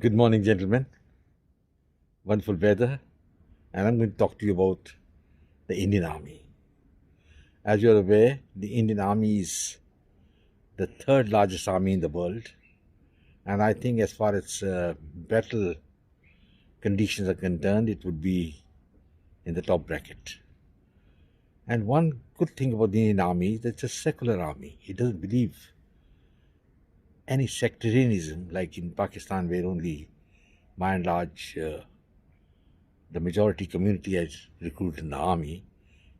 Good morning, gentlemen. Wonderful weather, and I'm going to talk to you about the Indian Army. As you're aware, the Indian Army is the third largest army in the world, and I think, as far as battle conditions are concerned, it would be in the top bracket. And one good thing about the Indian Army is that it's a secular army. It doesn't believe any sectarianism like in Pakistan, where only, by and large, the majority community is recruited in the army.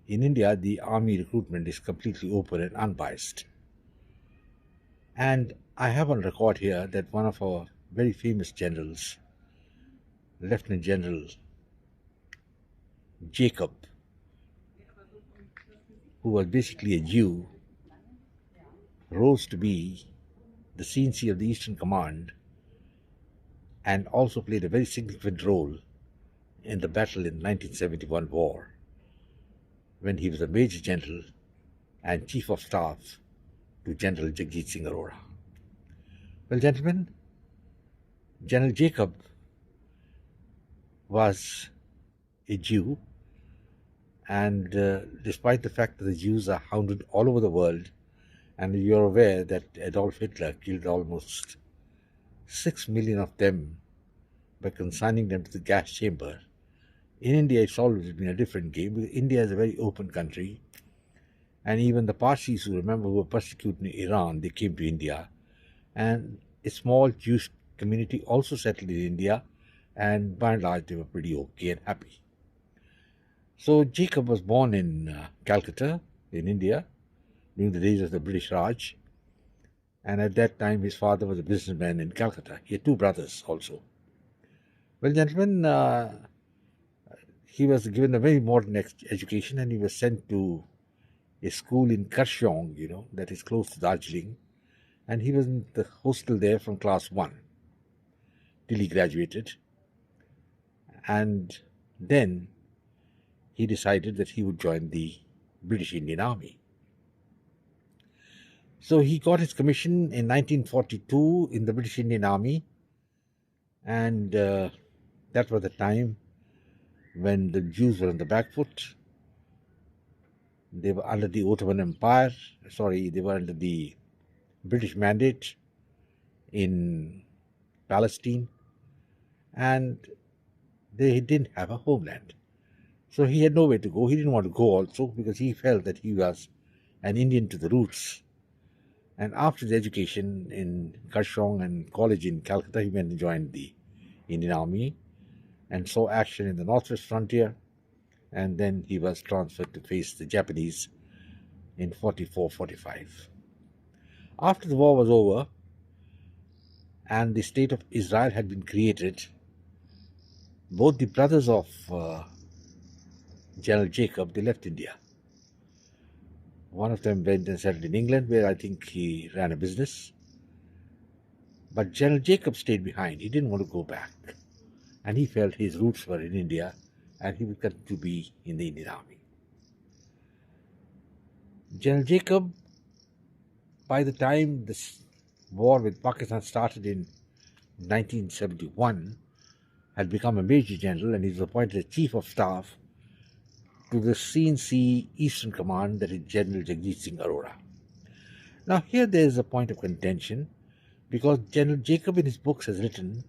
In India, the army recruitment is completely open and unbiased. And I have on record here that one of our very famous generals, Lieutenant General Jacob, who was basically a Jew, rose to be the CNC of the Eastern Command and also played a very significant role in the battle in the 1971 war, when he was a Major General and Chief of Staff to General Singh Aurora. Well, gentlemen, General Jacob was a Jew, and despite the fact that the Jews are hounded all over the world, and you're aware that Adolf Hitler killed almost 6 million of them by consigning them to the gas chamber. In India, it's always been a different game, because India is a very open country, and even the Parsis, who were persecuted in Iran, they came to India, and a small Jewish community also settled in India, and by and large they were pretty okay and happy. So Jacob was born in Calcutta, in India, during the days of the British Raj, and at that time his father was a businessman in Calcutta. He had two brothers also. Well, gentlemen, he was given a very modern education, and he was sent to a school in Karshong, that is close to Darjeeling, and he was in the hostel there from class 1 till he graduated. And then he decided that he would join the British Indian Army. So he got his commission in 1942 in the British Indian Army, and that was the time when the Jews were on the back foot. They were under the Ottoman Empire, they were under the British mandate in Palestine, and they didn't have a homeland. So he had nowhere to go. He didn't want to go also, because he felt that he was an Indian to the roots. And after his education in Karshong and college in Calcutta, he went and joined the Indian Army and saw action in the northwest frontier, and then he was transferred to face the Japanese in 44-45. After the war was over and the state of Israel had been created, both the brothers of General Jacob, they left India. One of them went and settled in England, where I think he ran a business. But General Jacob stayed behind. He didn't want to go back. And he felt his roots were in India, and he would continue to be in the Indian Army. General Jacob, by the time this war with Pakistan started in 1971, had become a Major General, and he was appointed as Chief of Staff to the CNC Eastern Command, that is General Singh Aurora. Now here there is a point of contention, because General Jacob in his books has written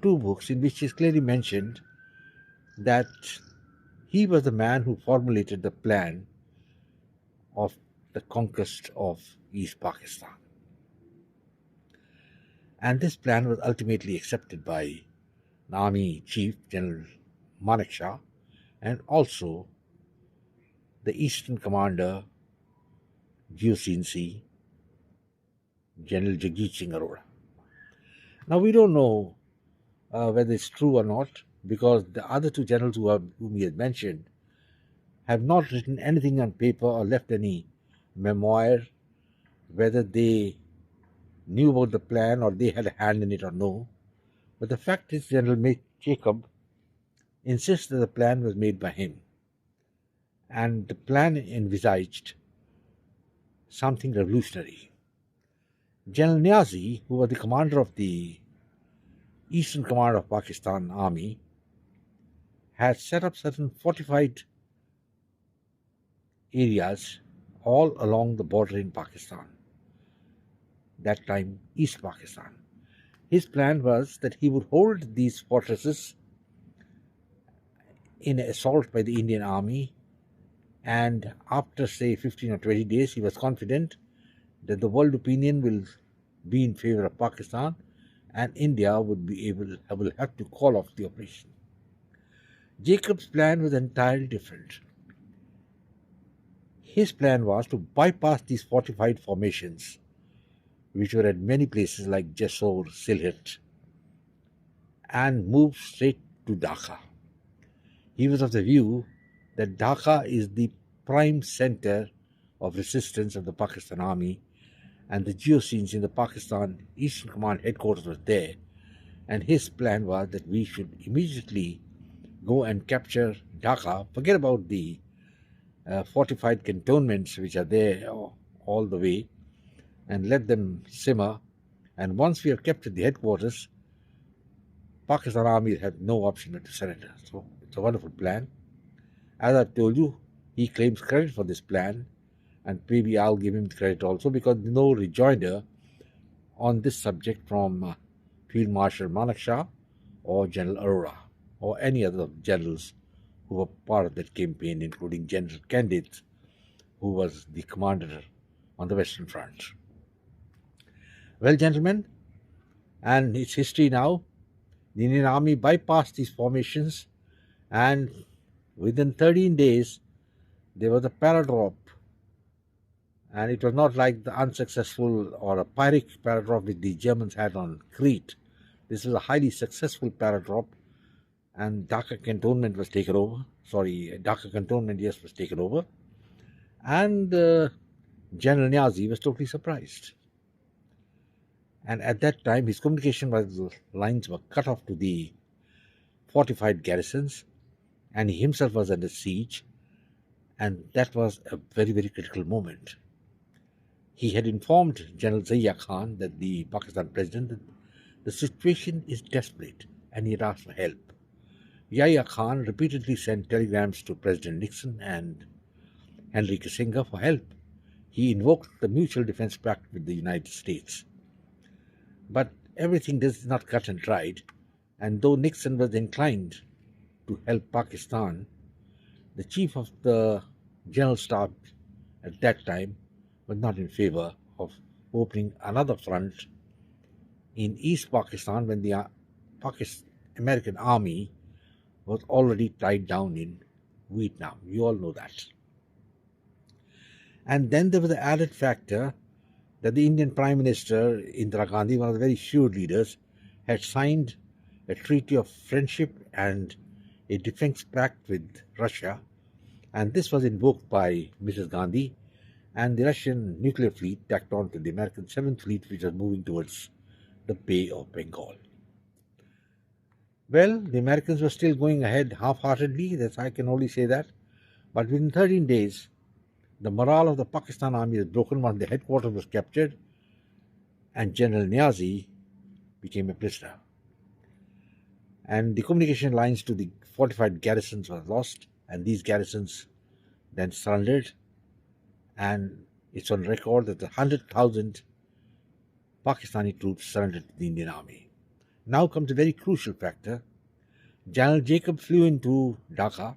two books in which he has clearly mentioned that he was the man who formulated the plan of the conquest of East Pakistan. And this plan was ultimately accepted by the Army Chief, General Manekshaw, and also the Eastern Commander, GOCNC, General Singh Aurora. Now we don't know whether it's true or not, because the other two generals whom he had mentioned have not written anything on paper or left any memoir, whether they knew about the plan or they had a hand in it or no. But the fact is, General Jacob insists that the plan was made by him, and the plan envisaged something revolutionary. General Niazi, who was the commander of the Eastern Command of Pakistan Army had set up certain fortified areas all along the border in Pakistan, that time East Pakistan. His plan was that he would hold these fortresses in an assault by the Indian Army, and after, say, 15 or 20 days, he was confident that the world opinion will be in favor of Pakistan and India will have to call off the operation. Jacob's plan was entirely different. His plan was to bypass these fortified formations, which were at many places like Jessore, Sylhet, and move straight to Dhaka. He was of the view that Dhaka is the prime center of resistance of the Pakistan Army, and the geoscenes in the Pakistan Eastern Command headquarters was there, and his plan was that we should immediately go and capture Dhaka, forget about the fortified cantonments which are there all the way, and let them simmer. And once we have captured the headquarters, Pakistan Army had no option but to surrender. So it's a wonderful plan. As I told you, he claims credit for this plan, and maybe I'll give him credit also, because no rejoinder on this subject from Field Marshal Manak Shah or General Aurora or any other generals who were part of that campaign, including General Candid, who was the commander on the Western Front. Well, gentlemen, and it's history now. The Indian Army bypassed these formations, and within 13 days, there was a paradrop. And it was not like the unsuccessful or a Pyrrhic paradrop which the Germans had on Crete. This was a highly successful paradrop, and Dhaka cantonment was taken over. Dhaka cantonment, yes, was taken over. And General Niazi was totally surprised. And at that time, his communication lines were cut off to the fortified garrisons, and he himself was under siege, and that was a very, very critical moment. He had informed General Zia Khan, that the Pakistan president, that the situation is desperate and he had asked for help. Yahya Khan repeatedly sent telegrams to President Nixon and Henry Kissinger for help. He invoked the Mutual Defense Pact with the United States. But everything is not cut and dried, and though Nixon was inclined to help Pakistan, the chief of the General Staff at that time was not in favor of opening another front in East Pakistan when the American army was already tied down in Vietnam. You all know that. And then there was the added factor that the Indian Prime Minister Indira Gandhi, one of the very shrewd leaders, had signed a treaty of friendship and a defense pact with Russia, and this was invoked by Mrs. Gandhi, and the Russian nuclear fleet tacked on to the American 7th Fleet, which was moving towards the Bay of Bengal. Well, the Americans were still going ahead half-heartedly, that I can only say that, but within 13 days, the morale of the Pakistan army was broken once the headquarters was captured, and General Niazi became a prisoner. And the communication lines to the fortified garrisons were lost, and these garrisons then surrendered, and it's on record that 100,000 Pakistani troops surrendered to the Indian army. Now comes a very crucial factor. General Jacob flew into Dhaka,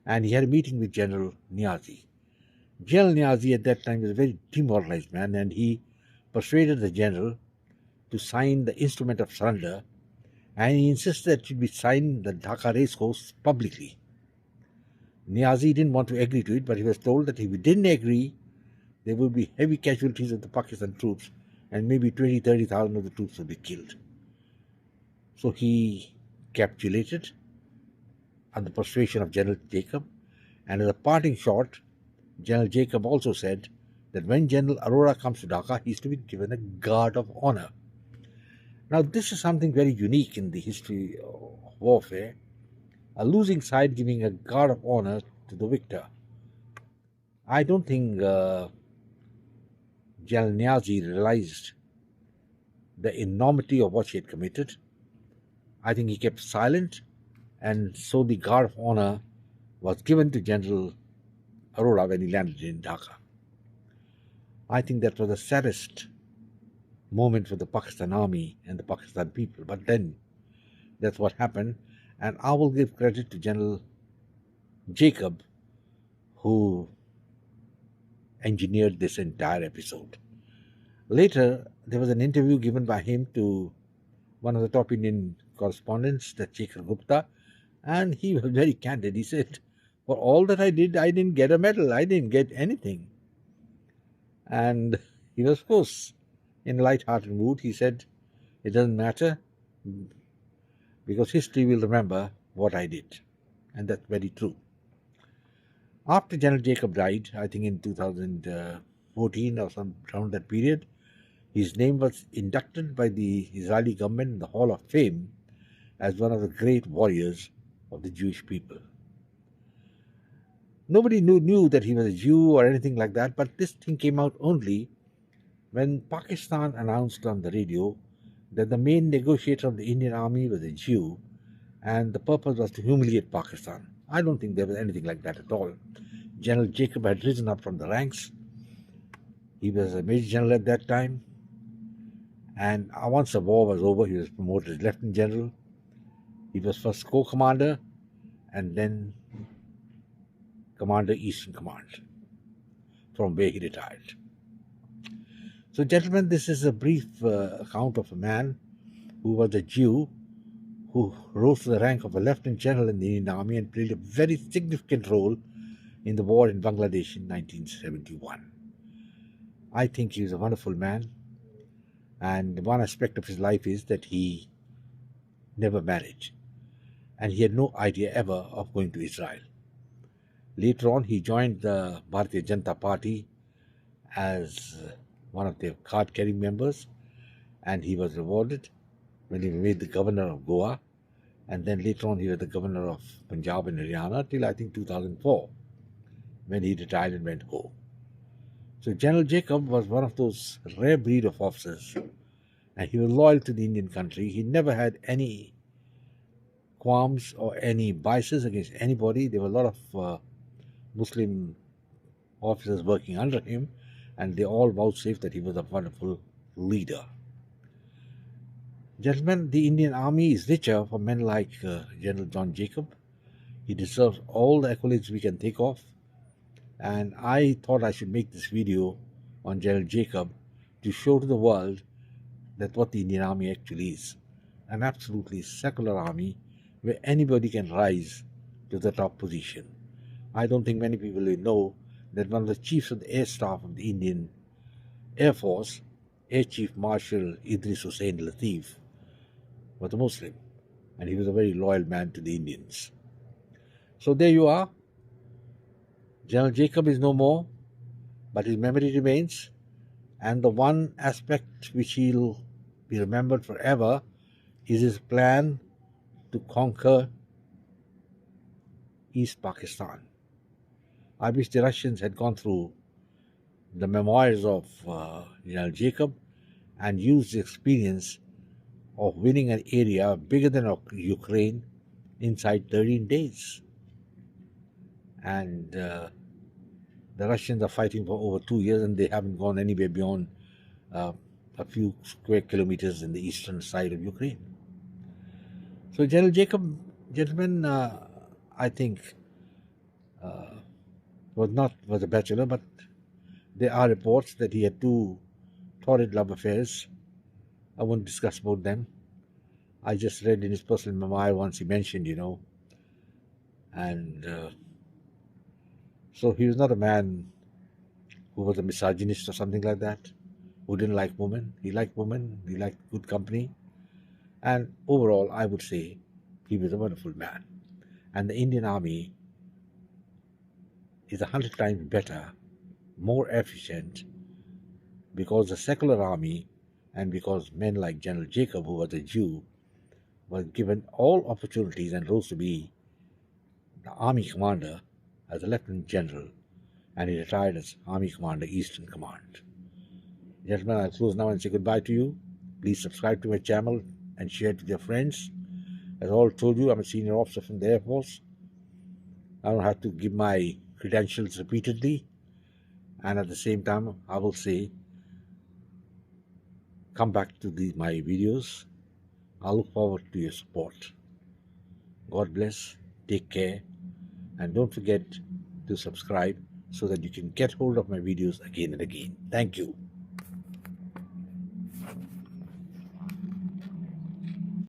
and he had a meeting with General Niazi. General Niazi at that time was a very demoralized man, and he persuaded the general to sign the instrument of surrender, and he insisted that it should be signed at the Dhaka racecourse publicly. Niazi didn't want to agree to it, but he was told that if he didn't agree, there would be heavy casualties of the Pakistan troops, and maybe 20,000-30,000 of the troops would be killed. So he capitulated on the persuasion of General Jacob, and as a parting shot, General Jacob also said that when General Aurora comes to Dhaka, he is to be given a guard of honor. Now, this is something very unique in the history of warfare, a losing side giving a guard of honor to the victor. I don't think General Niazi realized the enormity of what she had committed, I think he kept silent, and so the Guard of Honor was given to General Aurora when he landed in Dhaka. I think that was the saddest moment for the Pakistan army and the Pakistan people. But then that's what happened, and I will give credit to General Jacob, who engineered this entire episode. Later, there was an interview given by him to one of the top Indian correspondents, the Checkered Gupta, and he was very candid. He said, "For all that I did, I didn't get a medal. I didn't get anything." And he was, of course, in a light-hearted mood. He said, "It doesn't matter because history will remember what I did." And that's very true. After General Jacob died, I think in 2014 or some around that period, his name was inducted by the Israeli government in the Hall of Fame as one of the great warriors of the Jewish people. Nobody knew that he was a Jew or anything like that, but this thing came out only when Pakistan announced on the radio that the main negotiator of the Indian army was a Jew, and the purpose was to humiliate Pakistan. I don't think there was anything like that at all. General Jacob had risen up from the ranks. He was a major general at that time, and once the war was over, he was promoted as lieutenant general. He was first corps commander and then commander Eastern Command, from where he retired. So, gentlemen, this is a brief account of a man who was a Jew who rose to the rank of a lieutenant general in the Indian Army and played a very significant role in the war in Bangladesh in 1971. I think he was a wonderful man, and one aspect of his life is that he never married, and he had no idea ever of going to Israel. Later on, he joined the Bharatiya Janata Party as one of their card-carrying members, and he was rewarded when he was made the governor of Goa, and then later on he was the governor of Punjab and Haryana till I think 2004, when he retired and went home. So General Jacob was one of those rare breed of officers, and he was loyal to the Indian country. He never had any qualms or any biases against anybody. There were a lot of Muslim officers working under him, and they all vouchsafed that he was a wonderful leader. Gentlemen, the Indian Army is richer for men like General John Jacob. He deserves all the accolades we can think of, and I thought I should make this video on General Jacob to show to the world that what the Indian Army actually is, an absolutely secular army where anybody can rise to the top position. I don't think many people will know that one of the chiefs of the air staff of the Indian Air Force, Air Chief Marshal Idris Hussain Latif, was a Muslim, and he was a very loyal man to the Indians. So there you are. General Jacob is no more, but his memory remains, and the one aspect which he'll be remembered forever is his plan to conquer East Pakistan. I wish the Russians had gone through the memoirs of General Jacob and used the experience of winning an area bigger than Ukraine inside 13 days. And the Russians are fighting for over 2 years, and they haven't gone anywhere beyond a few square kilometers in the eastern side of Ukraine. So General Jacob, gentlemen, I think was a bachelor, but there are reports that he had two torrid love affairs. I won't discuss about them. I just read in his personal memoir once he mentioned, and so he was not a man who was a misogynist or something like that, who didn't like women. He liked women, he liked good company, and overall, I would say he was a wonderful man. And the Indian Army is 100 times better, more efficient, because the secular army and because men like General Jacob, who was a Jew, was given all opportunities and rose to be the army commander as a lieutenant general, and he retired as Army Commander, Eastern Command. Gentlemen, I'll close now and say goodbye to you. Please subscribe to my channel and share it with your friends. As I all told you, I'm a senior officer from the Air Force. I don't have to give my credentials repeatedly. And at the same time, I will say, come back to my videos. I look forward to your support. God bless. Take care. And don't forget to subscribe so that you can get hold of my videos again and again. Thank you.